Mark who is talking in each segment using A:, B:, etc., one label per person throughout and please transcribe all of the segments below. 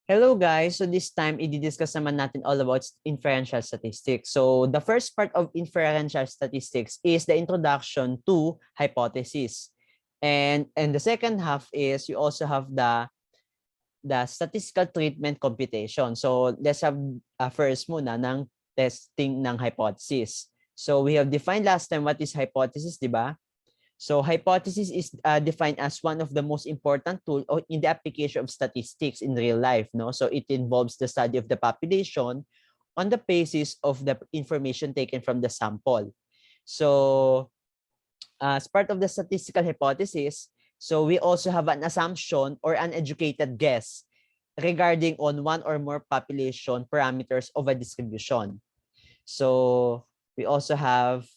A: Hello guys, so this time i-discuss naman natin all about inferential statistics. So the first part of inferential statistics is the introduction to hypothesis. And the second half is you also have the statistical treatment computation. So let's have first muna ng testing ng hypothesis. So we have defined last time what is hypothesis, di ba? So hypothesis is defined as one of the most important tools in the application of statistics in real life. No, so it involves the study of the population on the basis of the information taken from the sample. So as part of the statistical hypothesis, so we also have an assumption or an educated guess regarding on one or more population parameters of a distribution. So we also have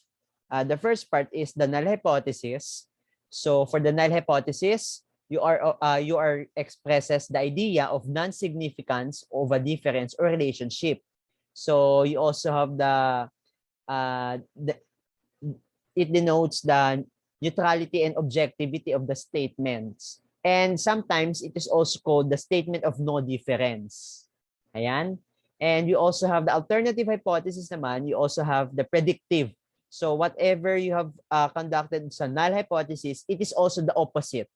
A: the first part is the null hypothesis. So for the null hypothesis, you are expresses the idea of non-significance of a difference or relationship. So you also have it denotes the neutrality and objectivity of the statements. And sometimes it is also called the statement of no difference. Ayan. And you also have the alternative hypothesis naman, you also have the predictive. So whatever you have conducted sa null hypothesis, it is also the opposite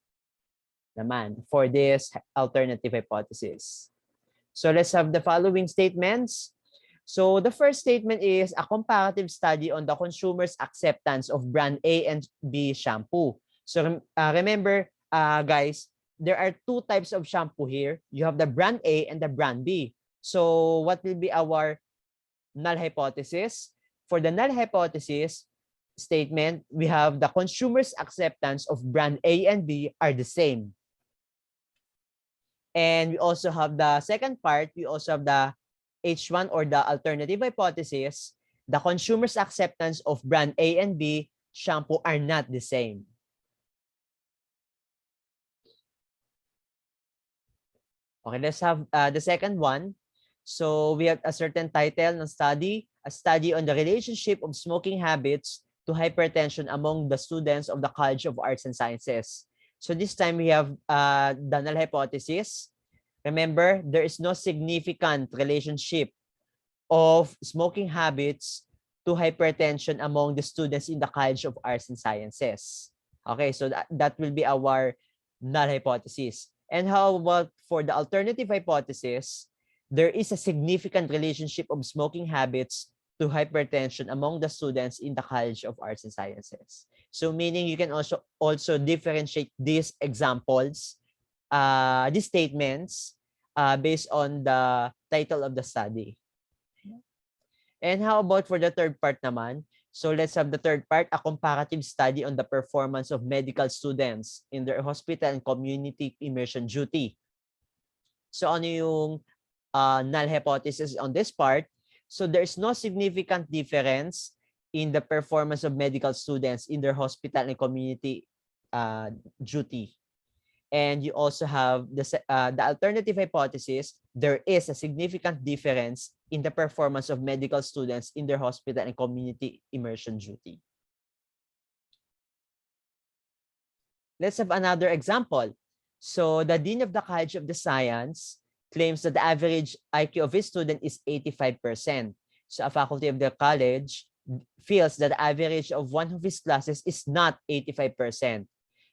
A: naman for this alternative hypothesis. So let's have the following statements. So the first statement is a comparative study on the consumer's acceptance of brand A and B shampoo. So remember, guys, there are two types of shampoo here. You have the brand A and the brand B. So what will be our null hypothesis? For the null hypothesis statement, we have the consumer's acceptance of brand A and B are the same. And we also have the second part, we also have the H1 or the alternative hypothesis, the consumer's acceptance of brand A and B shampoo are not the same. Okay, let's have the second one. So we have a certain title ng study, a study on the relationship of smoking habits to hypertension among the students of the College of Arts and Sciences. So this time we have the null hypothesis. Remember, there is no significant relationship of smoking habits to hypertension among the students in the College of Arts and Sciences. Okay, so that will be our null hypothesis. And how about for the alternative hypothesis? There is a significant relationship of smoking habits to hypertension among the students in the College of Arts and Sciences. So meaning you can also differentiate these examples, these statements based on the title of the study. And how about for the third part naman? So let's have the third part, a comparative study on the performance of medical students in their hospital and community immersion duty. So ano yung null hypothesis on this part? So there's no significant difference in the performance of medical students in their hospital and community duty. And you also have the alternative hypothesis, there is a significant difference in the performance of medical students in their hospital and community immersion duty. Let's have another example. So the Dean of the College of the Science claims that the average IQ of his student is 85%. So a faculty of the college feels that the average of one of his classes is not 85%.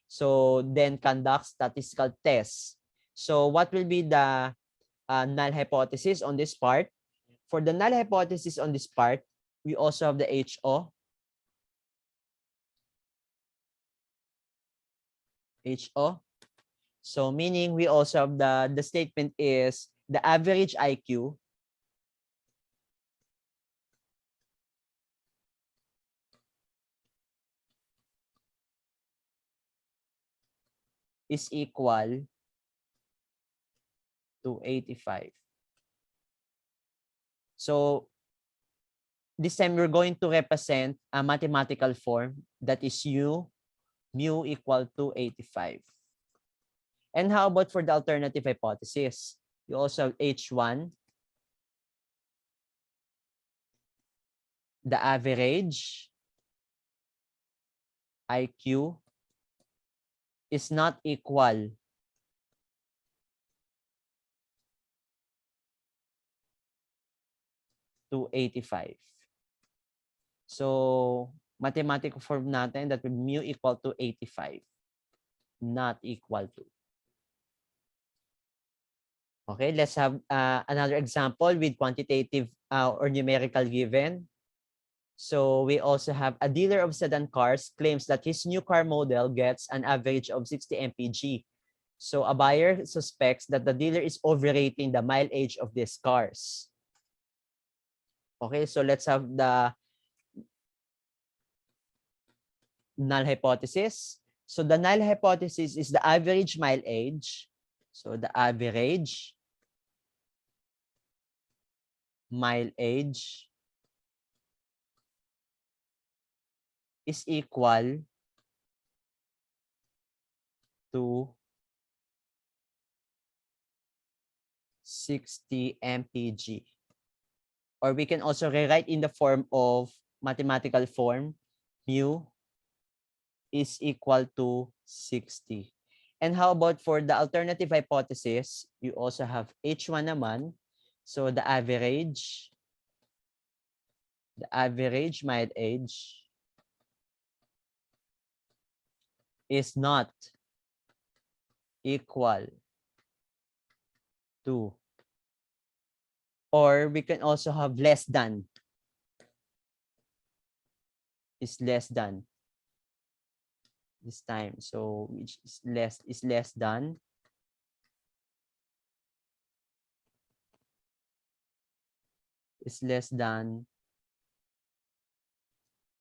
A: So then conduct statistical tests. So what will be the null hypothesis on this part? For the null hypothesis on this part, we also have the HO. HO. So meaning we also have the statement is the average IQ is equal to 85. So this time we're going to represent a mathematical form that is mu equal to 85. And how about for the alternative hypothesis? You also have H1, the average IQ is not equal to 85. So, mathematical form natin that would mu equal to 85, not equal to. Okay, let's have another example with quantitative or numerical given. So we also have a dealer of sedan cars claims that his new car model gets an average of 60 mpg. So a buyer suspects that the dealer is overrating the mileage of these cars. Okay, so let's have the null hypothesis. So the null hypothesis is the average mileage. So the average mileage is equal to 60 mpg. Or we can also rewrite in the form of mathematical form, mu is equal to 60. And how about for the alternative hypothesis? You also have H1 naman. So the average mileage is not equal to, or we can also have less than, is less than this time. So which is less than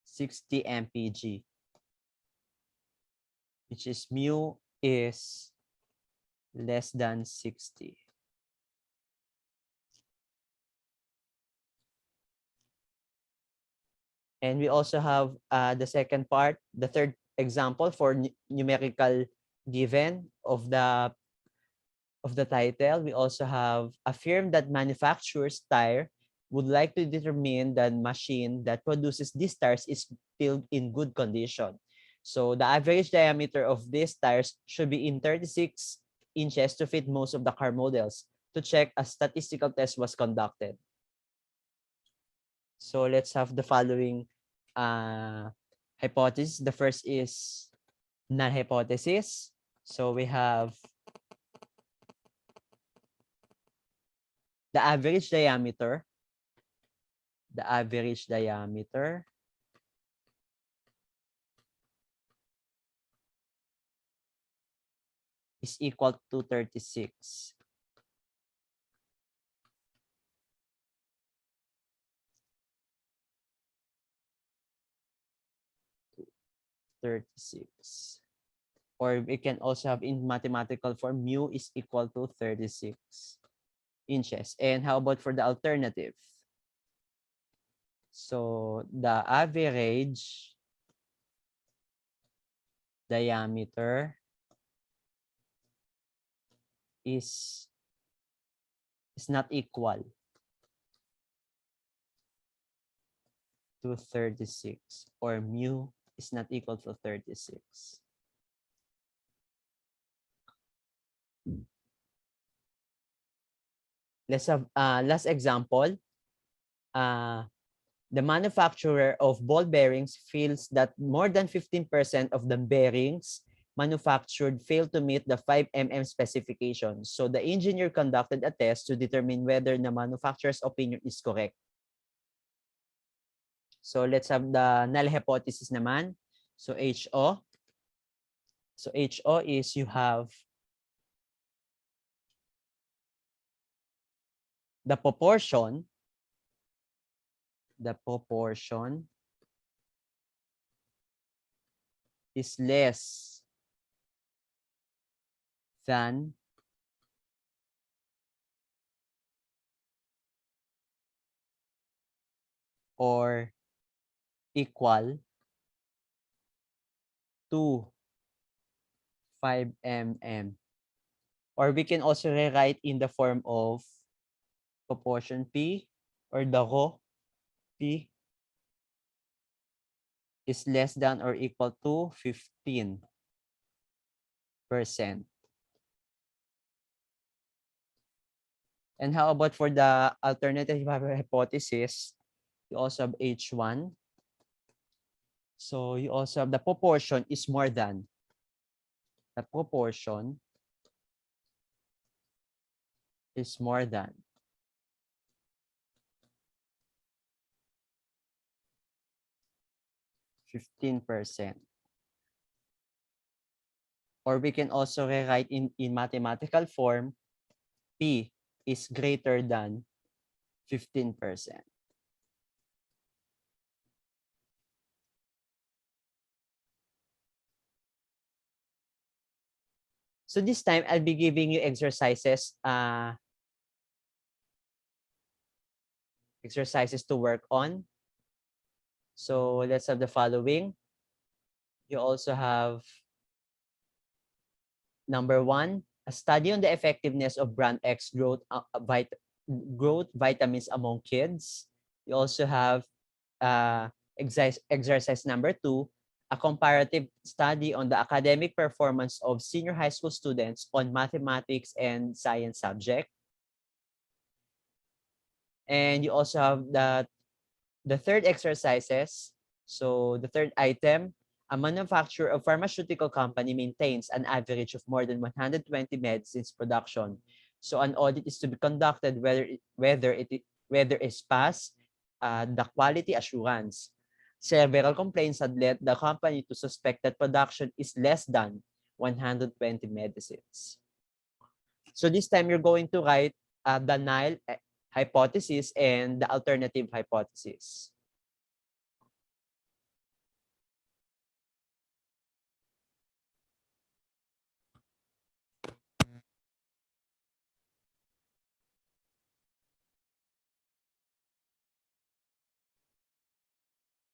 A: 60 mpg, which is mu is less than 60. And we also have the second part, the third example for numerical given of the title. We also have a firm that manufactures tire would like to determine the machine that produces these tires is still in good condition. So the average diameter of these tires should be in 36 inches to fit most of the car models. To check, a statistical test was conducted. So let's have the following hypothesis. The first is null hypothesis. So we have the average diameter. The average diameter is equal to 36. 36. Or we can also have in mathematical form, mu is equal to 36 inches. And how about for the alternative? So the average diameter is not equal to 36, or mu is not equal to 36. Let's have last example. The manufacturer of ball bearings feels that more than 15% of the bearings manufactured fail to meet the 5 mm specification. So the engineer conducted a test to determine whether the manufacturer's opinion is correct. So let's have the null hypothesis naman. So HO. So HO is you have the proportion is less than or equal to 5 mm. Or we can also rewrite in the form of proportion P, or the rho P is less than or equal to 15%. And how about for the alternative hypothesis? You also have H1. So you also have the proportion is more than. The proportion is more than 15%. Or we can also rewrite in mathematical form, P is greater than 15%. So this time, I'll be giving you exercises to work on. So let's have the following. You also have number 1, a study on the effectiveness of brand X growth vitamins among kids. You also have exercise number 2, a comparative study on the academic performance of senior high school students on mathematics and science subject. And you also have the third exercises. So the third item, a manufacturer of pharmaceutical company maintains an average of more than 120 medicines production. So an audit is to be conducted whether it's passed the quality assurance. Several complaints had led the company to suspect that production is less than 120 medicines. So this time you're going to write the null hypothesis and the alternative hypothesis.